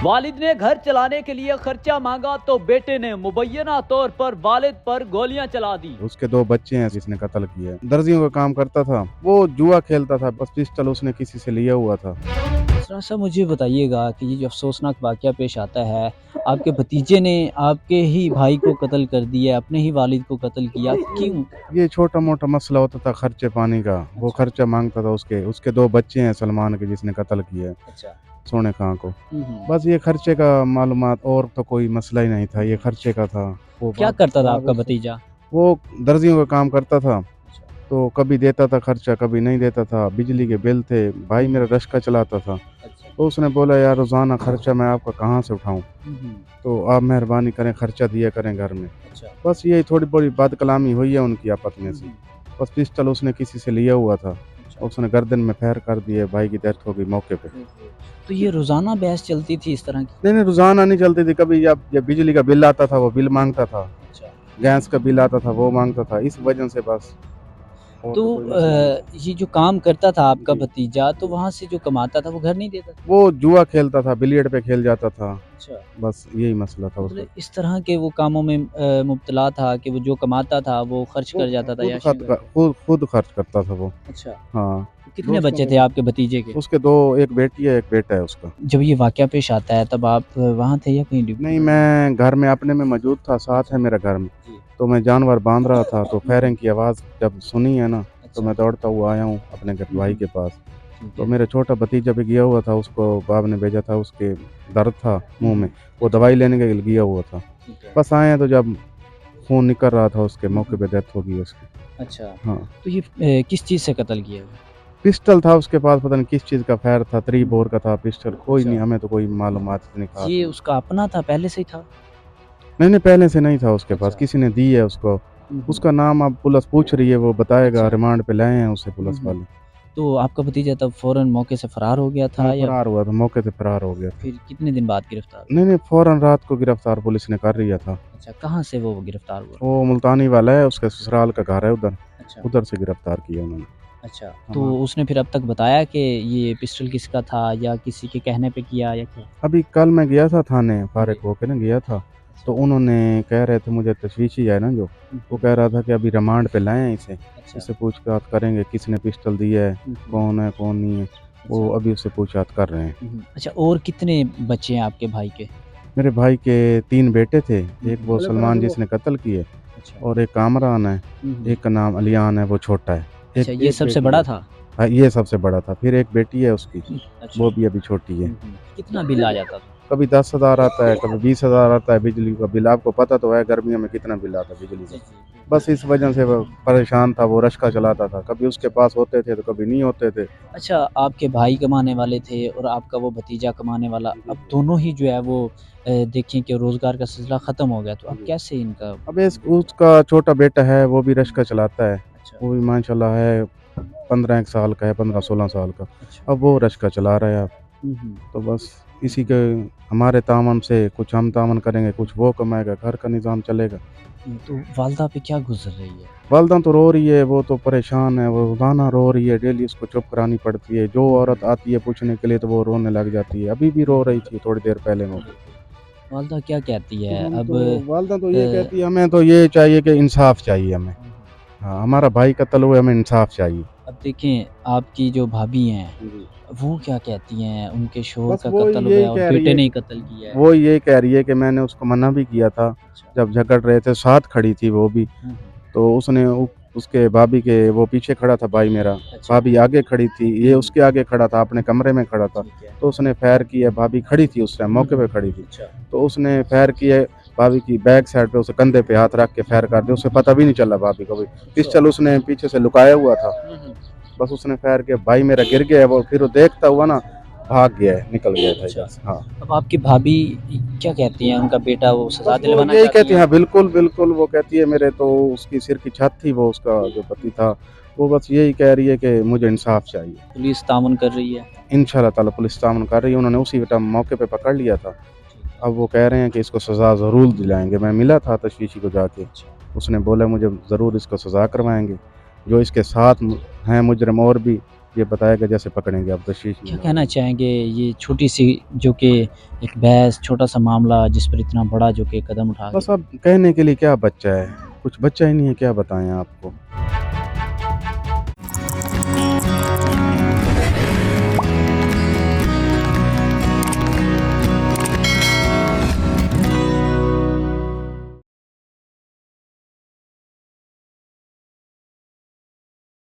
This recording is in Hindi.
वालिद ने घर चलाने के लिए खर्चा मांगा तो बेटे ने मुबैना तौर पर वालिद पर गोलियां चला दी। उसके 2 बच्चे हैं जिसने कत्ल किया है। दर्जियों का काम करता था, वो जुआ खेलता था, बस पिस्टल उसने किसी से लिया हुआ था। थोड़ा सा मुझे बताइएगा कि ये जो अफसोसनाक वाकया पेश आता है, आपके भतीजे ने आपके ही भाई को कत्ल कर दिया, अपने ही वालिद को कत्ल किया, क्यों? ये छोटा मोटा मसला होता था खर्चे पानी का, वो अच्छा। खर्चा मांगता था। उसके 2 बच्चे हैं सलमान के जिसने कत्ल किया है, अच्छा। सोने खां को। हम्म। बस ये खर्चे का मालूमात, और तो कोई मसला ही नहीं था, ये खर्चे का था। वो क्या बाप करता था बाप आपका उससे भतीजा? वो दर्जियों का काम करता था, अच्छा। तो कभी देता था खर्चा, कभी नहीं देता था। बिजली के बिल थे, भाई मेरा रश्का चलाता था, अच्छा। तो उसने बोला यार रोज़ाना खर्चा मैं आपका कहाँ से उठाऊँ, हम्म। तो आप मेहरबानी करें खर्चा दिया करें घर में। अच्छा। बस यही थोड़ी बड़ी बात कलामी हुई है उनकी आपस में से। हम्म। बस पिस्टल उसने किसी से लिया हुआ था, अच्छा। उसने गर्दन में फायर कर दिए, भाई की डेथ हो गई मौके पे। तो ये रोजाना बहस चलती थी इस तरह की? नहीं रोज़ाना नहीं चलती थी, कभी जब बिजली का बिल आता था वो बिल मांगता था, अच्छा। गैस का बिल आता था वो मांगता था, इस वजह से बस, और तो तो कोई मसला नहीं। ये जो काम करता था आपका जी, भतीजा, तो वहाँ से जो कमाता था वो घर नहीं देता था? वो जुआ खेलता था, बिलियर्ड पे खेल जाता था, अच्छा। बस यही मसला था उसका। मतलब इस तरह के वो कामों में मुब्तला था कि वो जो कमाता था वो खर्च वो कर जाता था, खुद याशियाँ करता था? खुद खर्च करता था वो। अच्छा। हाँ, तो कितने दोस्तों बच्चे थे को। आपके भतीजे के? उसके 2, एक बेटी है, एक बेटा है उसका। जब ये वाक़या पेश आता है तब आप वहाँ थे या कहीं ड्यूटी नहीं, पर? मैं घर में अपने में मौजूद था, साथ है मेरा घर में। जी। तो मैं जानवर बाँध रहा था, तो फायरिंग की आवाज़ जब सुनी है ना, तो अच्छा। मैं दौड़ता हुआ आया हूँ अपने घर भाई के पास। ठीक तो है। मेरा छोटा भतीजा भी गया हुआ था, उसको बाप ने भेजा था, उसके दर्द था मुँह में, वो अच्छा। दवाई लेने के लिए गया हुआ था। ठीक है। बस आए हैं तो जब खून निकल रहा था उसके, मौके पे डेथ हो गई उसकी। अच्छा। हाँ, तो ये किस चीज़ से कत्ल किया हुआ? पिस्टल था उसके पास, पता नहीं किस चीज़ का फायर था, 3 बोर का था पिस्टल, कोई अच्छा। नहीं, हमें तो कोई मालूमात इतनी ख़ास ये नहीं। उसका अपना था, पहले से ही था? नहीं, पहले से नहीं था उसके पास, अच्छा। किसी ने दी है उसको। हुँ, हुँ। उसका नाम अब पुलिस पूछ रही है, वो बताएगा, अच्छा। रिमांड पे लाए हैं उसे हुँ, पुलिस हुँ। वाले। तो आपका भतीजा तब फ़ौरन मौके से फ़रार हो गया हाँ, था या फरार हुआ था, मौके से फरार हो गया था। फिर कितने दिन बाद गिरफ्तार हुआ? नहीं, फ़ौरन रात को गिरफ्तार पुलिस ने कर लिया था। अच्छा, कहाँ से वो गिरफ्तार हुआ? वो मुल्तानी वाला है, उसके ससुराल का घर है उधर, अच्छा। उधर से गिरफ्तार किया उन्होंने। अच्छा, तो हाँ, उसने फिर अब तक बताया कि ये पिस्टल किसका था या किसी के कहने पे किया या क्या? अभी कल मैं गया था थाने, फारिग जी। होके ना गया था, तो अच्छा। उन्होंने कह रहे थे, मुझे तशवीश ही है ना जो, हुँ, वो हुँ। कह रहा था कि अभी रिमांड पे लाएँ हैं इसे, अच्छा। इससे पूछताछ करेंगे किसने पिस्टल दी है, हुँ, हुँ। कौन है, कौन नहीं है। वो अच्छा। अभी उससे पूछताछ कर रहे हैं। हुँ, हुँ। अच्छा, और कितने बच्चे हैं आपके भाई के? मेरे भाई के 3 बेटे थे, हुँ, एक हुँ। वो सलमान जिसने कत्ल किए, अच्छा। और एक कामरान है, हुँ, हुँ। एक का नाम अलियान है, वो छोटा है। अच्छा, एक ये एक सबसे बेटी बड़ा है। था? हाँ, ये सबसे बड़ा था, फिर एक बेटी है उसकी, अच्छा। वो भी अभी छोटी है। हुँ, हुँ। कितना बिल आ जाता था? कभी 10,000 आता है, कभी 20,000 आता है बिजली का बिल, आपको पता तो है गर्मियों में कितना बिल आता है बिजली जी, का। जी, बिल्कुल। बस इस वजह से वो परेशान था, वो रश्का चलाता था, कभी उसके पास होते थे तो कभी नहीं होते थे। अच्छा, आपके भाई कमाने वाले थे और आपका वो भतीजा कमाने वाला, जी, अब दोनों ही जो है वो देखें कि रोज़गार का सिलसिला ख़त्म हो गया, तो अब जी। कैसे इनका अब उसका छोटा बेटा है, वो भी हुँ, रश्का चलाता है, अच्छा। वो भी माशाल्लाह है, 15 एक साल का है, 15-16 साल का। अच्छा। अब वो रश्का चला रहा है अब। हुँ, हुँ। तो बस इसी के हमारे तामन से कुछ हम तामन करेंगे, कुछ वो कमाएगा, घर का निज़ाम चलेगा। तो वालदा पे क्या गुज़र रही है? वालदा तो रो रही है, वो तो परेशान है, वो रोज़ाना रो रही है, डेली उसको चुप करानी पड़ती है। जो हुँ, औरत हुँ। आती है पूछने के लिए तो वो रोने लग जाती है। अभी भी रो रही थी थोड़ी देर पहले वो। बिल्कुल। वालदा क्या कहती है अब? वालदा तो ये कहती है, हमें तो ये चाहिए कि इंसाफ़ चाहिए हमें। हुँ, हुँ। हाँ, हमारा भाई कत्ल हुआ, हमें इंसाफ़ चाहिए। अब देखें, आपकी जो भाभी हैं, जी। वो क्या कहती हैं? उनके शौहर बस का वो कत्ल हो यही गया और कह रही बेटे है ने ही कि कत्ल किया है। वो ये कह रही है कि मैंने उसको मना भी किया था, अच्छा। जब झगड़ रहे थे, साथ खड़ी थी वो भी। हुँ, हुँ। तो उसने उसके भाभी के वो पीछे खड़ा था भाई मेरा, अच्छा। भाभी आगे खड़ी थी, ये हुँ, उसके आगे खड़ा था, अपने कमरे में खड़ा था। ठीक है। तो उसने फायर किया, भाभी खड़ी थी उस टाइम, हुँ, मौके हुँ। पे खड़ी थी। अच्छा। तो उसने फायर किए, भाभी की बैक साइड पे, उसे कंधे पे हाथ रख के फायर कर दिया, उसे पता भी नहीं चला भाभी को भी। अच्छा। पिस्टल उसने पीछे से लुकाया हुआ था, हुँ, हुँ। बस उसने फायर किया, भाई मेरा गिर गया है वो, फिर वो देखता हुआ ना भाग गया है, निकल गया था अच्छा। इधर से। हाँ। अब आपकी भाभी क्या कहती हैं? उनका बेटा वो सज़ा बस वो दिलवाना यही चाहती कहती है, हैं? हाँ, बिल्कुल, बिल्कुल, वो कहती है मेरे तो उसकी सिर की छत थी वो, उसका जो पति था, वो बस यही कह रही है कि मुझे इंसाफ़ चाहिए। पुलिस तामुन कर रही है? इंशाअल्लाह ताला पुलिस तामुन कर रही है, उन्होंने उसी टाइम मौके पे पकड़ लिया था। ठीक है। अब वो कह रहे हैं कि इसको सज़ा ज़रूर दिलाएँगे। मैं मिला था तशवीशी को जाके, अच्छा। उसने बोला मुझे ज़रूर इसको सज़ा करवाएँगे। जो इसके साथ हैं मुजरिम और भी, ये बताया कि जैसे पकड़ेंगे अब तो शीश क्या नहीं कहना होगी। चाहेंगे ये छोटी-सी जो कि एक बहस, छोटा-सा मामला जिस पर इतना बड़ा जो कि कदम उठा बस गए? अब कहने के लिए क्या बच्चा है, कुछ बच्चा ही नहीं है, क्या बताएँ आपको।